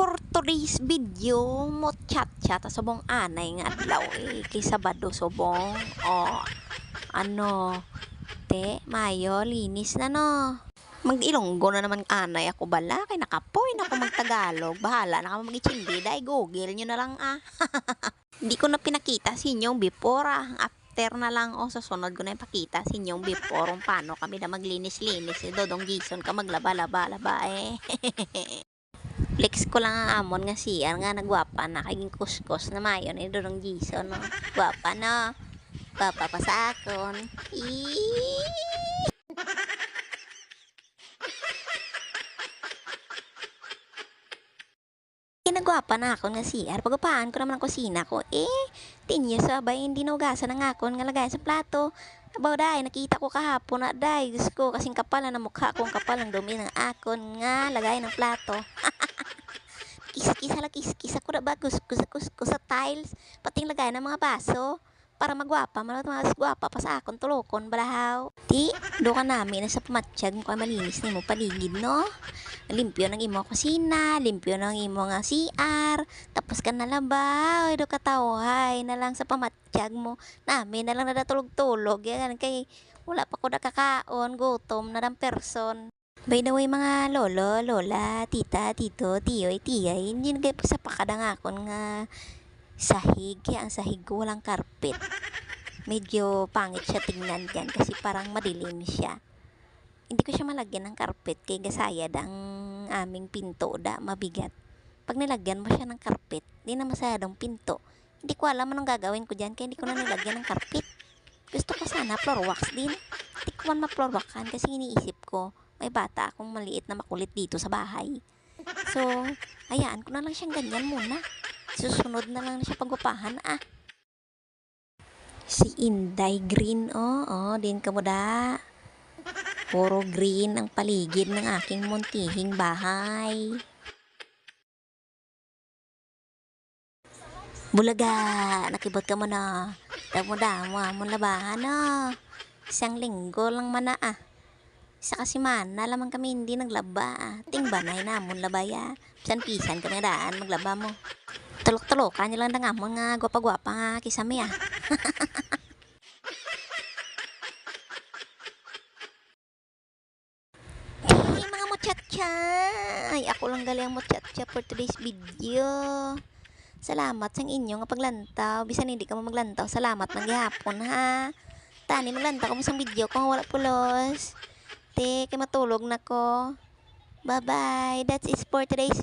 For today's video, mo chat-chat subong anay nga adlaw kay Sabado subong. Ano, te, mayo, linis na no. Mag-Ilonggo na naman anay ako bala, kay nakapoy na ako mag-Tagalog. Bahala na ka mag-Chindi, dahil Google nyo na lang Hindi ko na pinakita sa inyong before After na lang sa sunod ko na ipakita sa inyong before kung paano kami na maglinis-linis. Dodong Gison ka maglaba-laba-laba Flex ko lang ang amon nga CR nga nagwapa na kaging kuskus na mayon Dodong Gison no. Gwapa no. Papa pa sa akon. Nagwapa na ako nga CR. Pagupaan ko naman ang kusina ko. Tinyo sabay hindi naugasan ang akon nga lagay sa plato. Abaw day, nakita ko kahapon na day. Diyos ko, kasing kapal na mukha kong kapal ang dumi ng akon nga lagay ng plato. Kis-kis ako na ba? Kus sa tiles. Pating lagay ng mga baso. Para magwapa, mga gwapa pa sa akon tulokon balahaw. Do ka namin na sa pamatsyag mo ka malinis ni mo paligid no. Limpyo ng imo kusina, limpyo ng imo nga CR, tapos ka nalabaw, do ka tawhay na lang sa pamatsyag mo. Namin na lang nadatulog-tulog, yan kay wala pa ko nakakaon, gutom na ng person. By the way mga lolo, lola, tita, tito, tiyoy, tiyay, hindi nagay sa pakadang akon nga sahig, kaya ang sahig ko walang carpet. Medyo pangit siya tingnan dyan kasi parang madilim siya. Hindi ko siya malagyan ng carpet kay gasayad ang aming pinto da, mabigat. Pag nilagyan mo siya ng carpet, di na masyadong pinto. Hindi ko alam anong gagawin ko dyan kaya hindi ko na nilagyan ng carpet. Gusto ko sana floor wax din. Hindi ko man ma-floor waxan kasi iniisip ko may bata akong maliit na makulit dito sa bahay. So, hayaan ko na lang siyang ganyan muna. Susunod na lang siya paggupahan Si Inday Green din ka mo da. Puro green ang paligid ng aking muntihing bahay. Bulaga, nakibot ka mo na. Damo-damo amon labahan Isang linggo lang mana Isa kasi mana lamang kami hindi naglaba Tingbanay na amon labaya. Pisan-pisan kami daan maglaba mo. Tulok-tulokan nyo lang na nga mo nga gwapa-gwapa nga kisame mga muchacha! Ay, ako lang gali ang muchacha for today's video. Salamat sa inyo nga paglantaw. Bisan hindi ka mo maglantaw, salamat ng gihapon Tani maglantaw ko mo sa video kung wala pulos. Kay matulog na ko. Bye-bye. That's it for today's